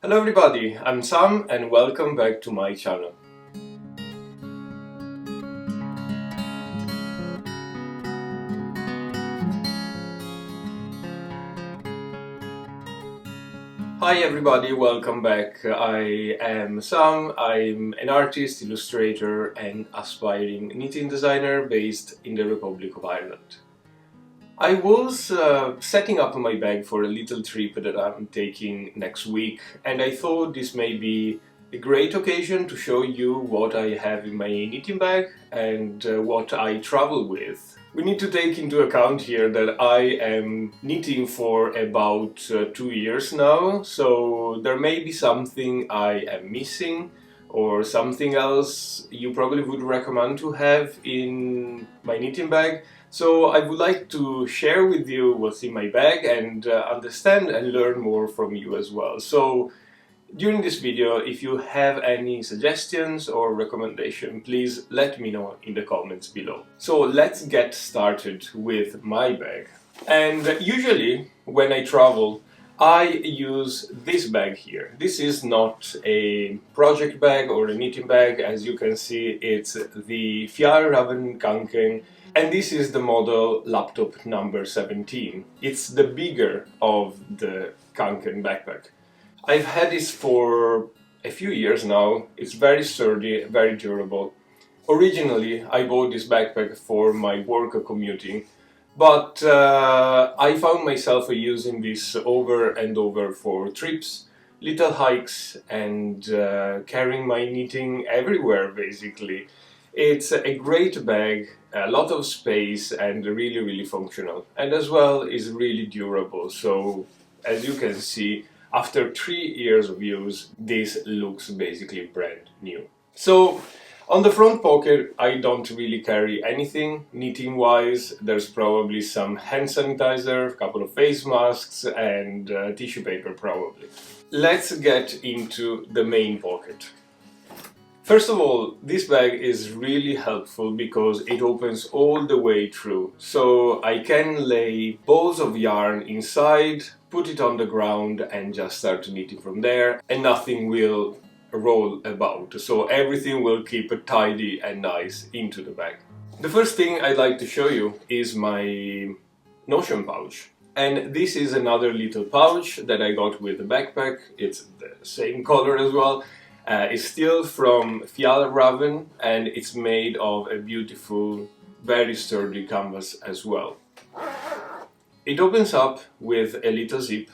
Hello everybody, I'm Sam and welcome back to my channel. Hi everybody, welcome back. I am Sam, I'm an artist, illustrator and aspiring knitting designer based in the Republic of Ireland. I was setting up my bag for a little trip that I'm taking next week, and I thought this may be a great occasion to show you what I have in my knitting bag and what I travel with. We need to take into account here that I am knitting for about 2 years now, so there may be something I am missing or something else you probably would recommend to have in my knitting bag. So I would like to share with you what's in my bag and understand and learn more from you as well. So during this video, if you have any suggestions or recommendation, please let me know in the comments below. So let's get started with my bag. And usually when I travel, I use this bag here. This is not a project bag or a knitting bag. As you can see, it's the Fjällräven Kanken, and this is the model laptop number 17. It's the bigger of the Kanken backpack. I've had this for a few years now. It's very sturdy, very durable. Originally, I bought this backpack for my work commuting, but I found myself using this over and over for trips, little hikes, and carrying my knitting everywhere basically. It's a great bag, a lot of space, and really functional, and as well is really durable. So as you can see, after 3 years of use, this looks basically brand new. So on the front pocket, I don't really carry anything knitting wise. There's probably some hand sanitizer, a couple of face masks, and tissue paper probably. Let's get into the main pocket. First of all, this bag is really helpful because it opens all the way through. So I can lay balls of yarn inside, put it on the ground and just start knitting from there, and nothing will roll about. So everything will keep tidy and nice into the bag. The first thing I'd like to show you is my Notion pouch. And this is another little pouch that I got with the backpack. It's the same color as well. It's still from Fjällräven and it's made of a beautiful, very sturdy canvas as well. It opens up with a little zip,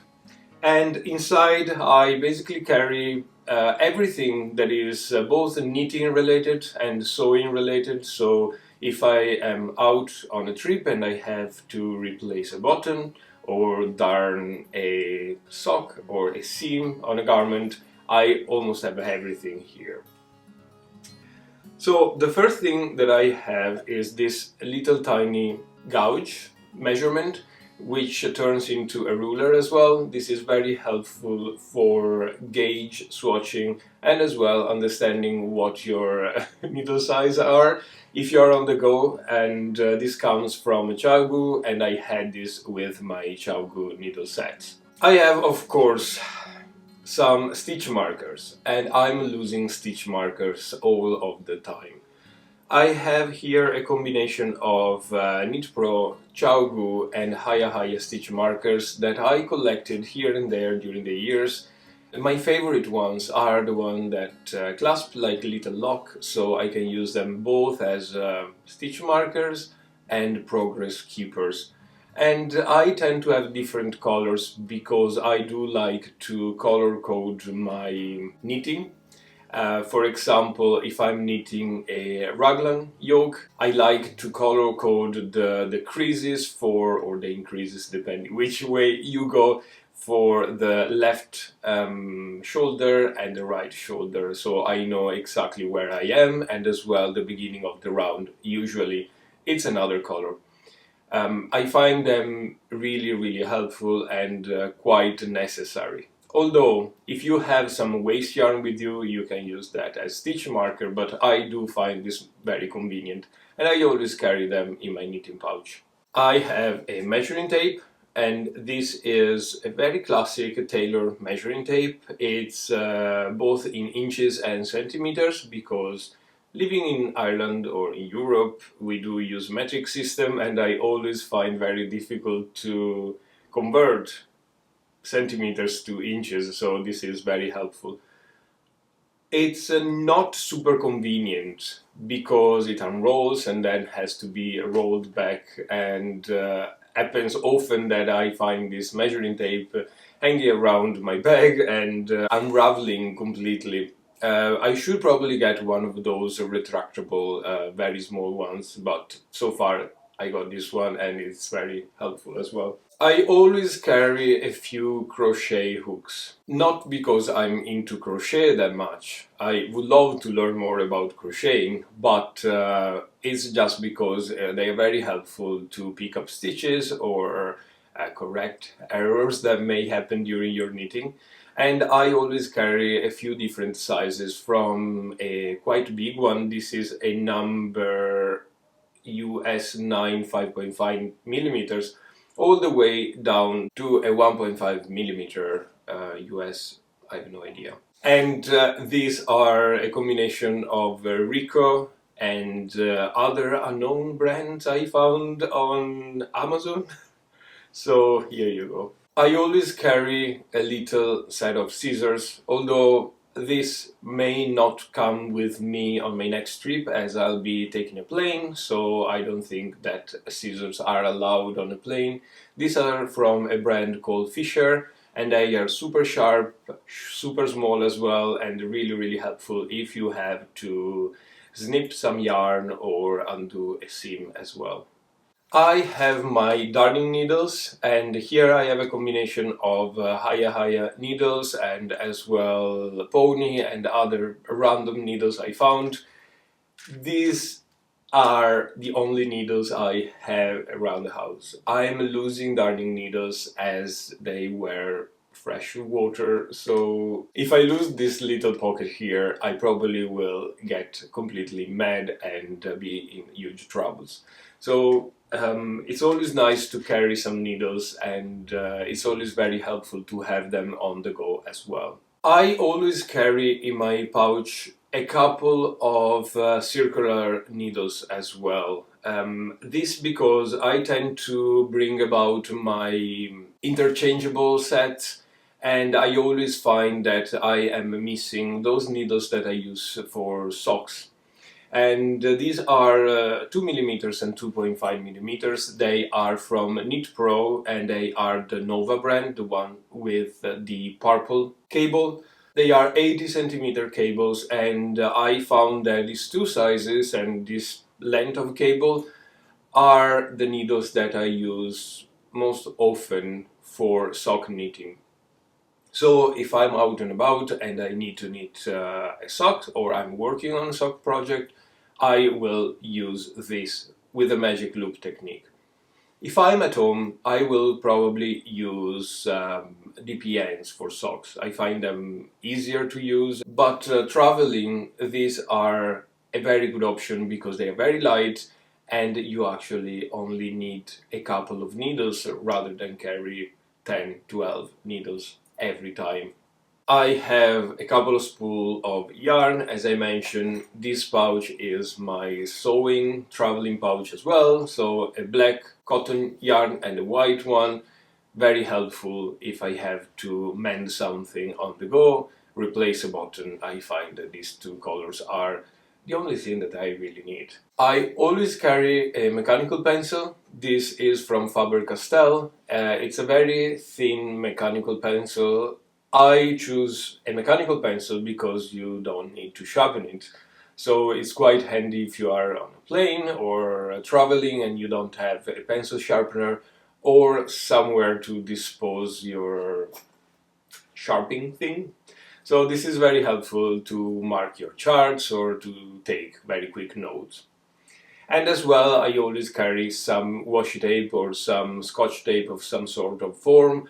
and inside I basically carry everything that is both knitting related and sewing related. So if I am out on a trip and I have to replace a button or darn a sock or a seam on a garment, I almost have everything here. So the first thing that I have is this little tiny gauge measurement, which turns into a ruler as well. This is very helpful for gauge swatching and as well understanding what your needle size are if you're on the go, and this comes from ChiaoGoo, and I had this with my ChiaoGoo needle sets. I have, of course, some stitch markers, and I'm losing stitch markers all of the time. I have here a combination of KnitPro, ChiaoGoo and Haya stitch markers that I collected here and there during the years. My favorite ones are the ones that clasp like a little lock, so I can use them both as stitch markers and progress keepers. And I tend to have different colors because I do like to color code my knitting. For example, if I'm knitting a raglan yoke, I like to color code the creases for, or the increases depending which way you go, for the left shoulder and the right shoulder, so I know exactly where I am, and as well the beginning of the round, usually it's another color. I find them really helpful and quite necessary. Although, if you have some waste yarn with you, you can use that as stitch marker, but I do find this very convenient, and I always carry them in my knitting pouch. I have a measuring tape, and this is a very classic tailor measuring tape. It's both in inches and centimeters, because living in Ireland or in Europe we do use metric system, and I always find very difficult to convert centimeters to inches, so this is very helpful. It's not super convenient because it unrolls and then has to be rolled back, and happens often that I find this measuring tape hanging around my bag and unraveling completely. I should probably get one of those retractable, very small ones, but so far I got this one and it's very helpful as well. I always carry a few crochet hooks, not because I'm into crochet that much. I would love to learn more about crocheting, but it's just because they are very helpful to pick up stitches or correct errors that may happen during your knitting. And I always carry a few different sizes, from a quite big one. This is a number US 9 5.5 millimeters, all the way down to a 1.5 millimeter US, I have no idea. And these are a combination of Ricoh and other unknown brands I found on Amazon. So here you go. I always carry a little set of scissors, although this may not come with me on my next trip, as I'll be taking a plane, so I don't think that scissors are allowed on a plane. These are from a brand called Fisher, and they are super sharp, super small as well, and really helpful if you have to snip some yarn or undo a seam as well. I have my darning needles, and here I have a combination of Haya needles and as well pony and other random needles I found. These are the only needles I have around the house. I am losing darning needles as they were fresh water, so if I lose this little pocket here, I probably will get completely mad and be in huge troubles. So it's always nice to carry some needles, and it's always very helpful to have them on the go as well. I always carry in my pouch a couple of circular needles as well. This because I tend to bring about my interchangeable set, and I always find that I am missing those needles that I use for socks. And these are 2 millimeters and 2.5 millimeters. They are from Knit Pro, and they are the Nova brand, the one with the purple cable. They are 80 centimeter cables, and I found that these two sizes and this length of cable are the needles that I use most often for sock knitting. So if I'm out and about and I need to knit a sock, or I'm working on a sock project, I will use this with the magic loop technique. If I'm at home, I will probably use DPNs for socks. I find them easier to use, but traveling, these are a very good option because they are very light and you actually only need a couple of needles rather than carry 10, 12 needles every time. I have a couple of spools of yarn. As I mentioned, this pouch is my sewing traveling pouch as well, so a black cotton yarn and a white one, very helpful if I have to mend something on the go, replace a button. I find that these two colors are the only thing that I really need. I always carry a mechanical pencil. This is from Faber-Castell. It's a very thin mechanical pencil. I choose a mechanical pencil because you don't need to sharpen it. So it's quite handy if you are on a plane or traveling and you don't have a pencil sharpener or somewhere to dispose your sharpening thing. So this is very helpful to mark your charts or to take very quick notes. And as well, I always carry some washi tape or some scotch tape of some sort of form.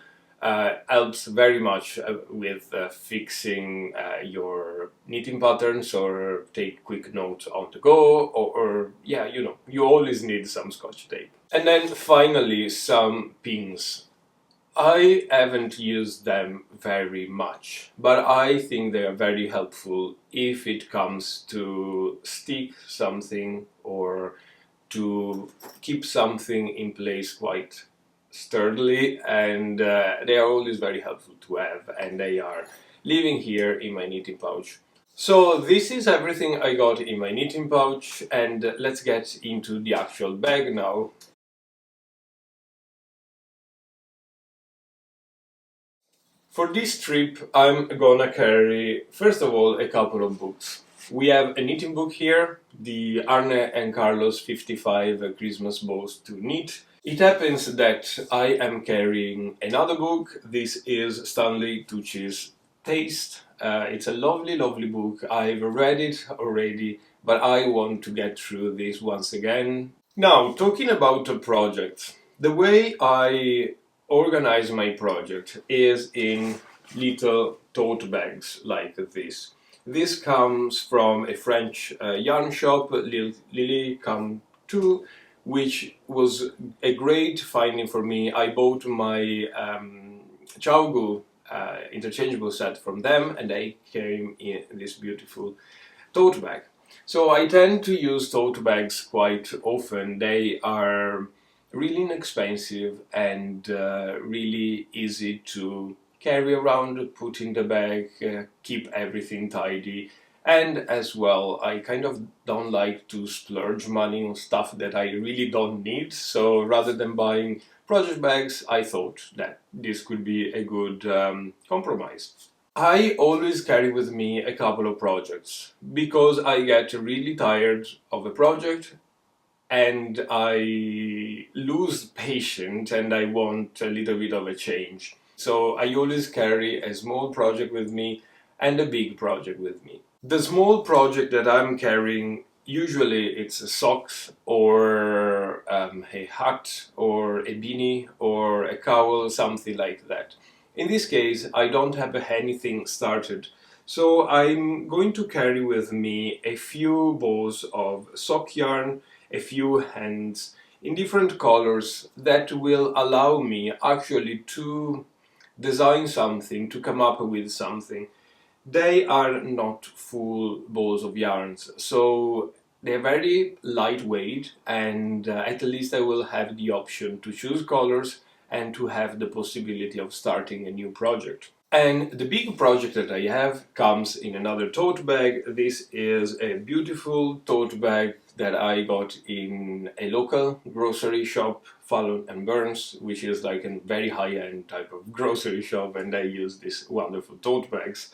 Helps very much with fixing your knitting patterns or take quick notes on the go, or yeah, you know, you always need some scotch tape. And then finally some pins. I haven't used them very much, but I think they are very helpful if it comes to stick something or to keep something in place quite sturdily, and they are always very helpful to have, and they are living here in my knitting pouch. So this is everything I got in my knitting pouch, and let's get into the actual bag now. For this trip, I'm gonna carry, first of all, a couple of books. We have a knitting book here, the Arne and Carlos 55 Christmas Bows to Knit. It happens that I am carrying another book. This is Stanley Tucci's Taste. It's a lovely, lovely book. I've read it already, but I want to get through this once again. Now, talking about a project, the way I organize my project is in little tote bags like this. This comes from a French yarn shop, Lily Come To, which was a great finding for me. I bought my Chaugu interchangeable set from them, and they came in this beautiful tote bag. So I tend to use tote bags quite often. They are really inexpensive and really easy to carry around, put in the bag, keep everything tidy. And as well, I kind of don't like to splurge money on stuff that I really don't need. So rather than buying project bags, I thought that this could be a good compromise. I always carry with me a couple of projects because I get really tired of a project and I lose patience and I want a little bit of a change. So I always carry a small project with me and a big project with me. The small project that I'm carrying, usually it's a socks or a hat or a beanie or a cowl, something like that. In this case, I don't have anything started, so I'm going to carry with me a few balls of sock yarn, a few hands in different colors that will allow me actually to design something, to come up with something. They are not full balls of yarns, so they're very lightweight, and at least I will have the option to choose colors and to have the possibility of starting a new project. And the big project that I have comes in another tote bag. This is a beautiful tote bag that I got in a local grocery shop, Fallon and Burns, which is like a very high-end type of grocery shop, and they use these wonderful tote bags.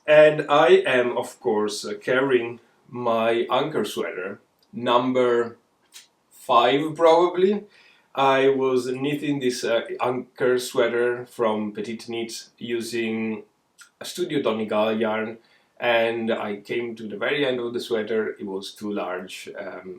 And I am, of course, carrying my Anker sweater, number 5 probably. I was knitting this Anker sweater from Petite Knit using a Studio Donegal yarn, and I came to the very end of the sweater. It was too large.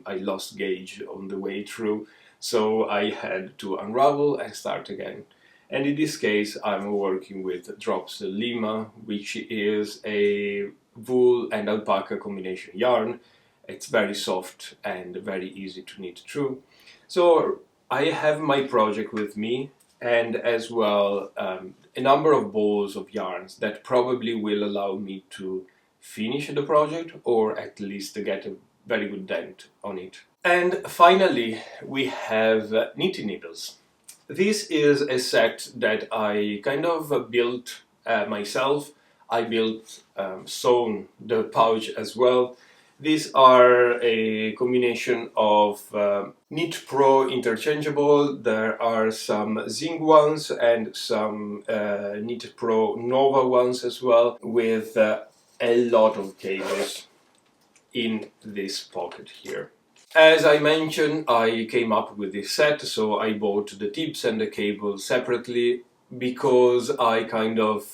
I lost gauge on the way through, so I had to unravel and start again. And in this case, I'm working with Drops Lima, which is a wool and alpaca combination yarn. It's very soft and very easy to knit through. So I have my project with me, and as well a number of balls of yarns that probably will allow me to finish the project or at least to get a very good dent on it. And finally, we have knitting needles. This is a set that I kind of built myself. I built, sewn the pouch as well. These are a combination of Knit Pro interchangeable. There are some Zing ones and some Knit Pro Nova ones as well, with a lot of cables in this pocket here. As I mentioned, I came up with this set, so I bought the tips and the cable separately because I kind of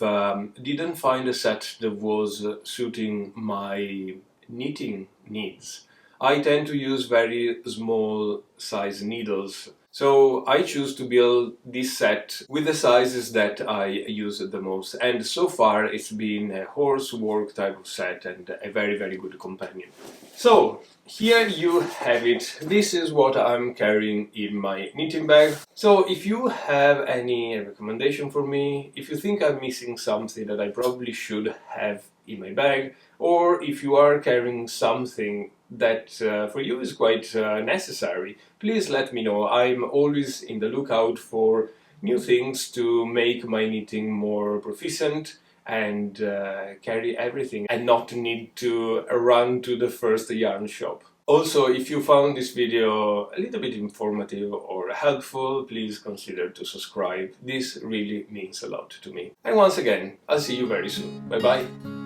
didn't find a set that was suiting my knitting needs. I tend to use very small size needles, So I choose to build this set with the sizes that I use the most, and so far it's been a horse work type of set and a very good companion. So here you have it. This is what I'm carrying in my knitting bag. So if you have any recommendation for me, if you think I'm missing something that I probably should have in my bag, or if you are carrying something that for you is quite necessary, please let me know. I'm always in the lookout for new things to make my knitting more proficient and carry everything and not need to run to the first yarn shop. Also, if you found this video a little bit informative or helpful, please consider to subscribe. This really means a lot to me. And once again, I'll see you very soon. Bye bye!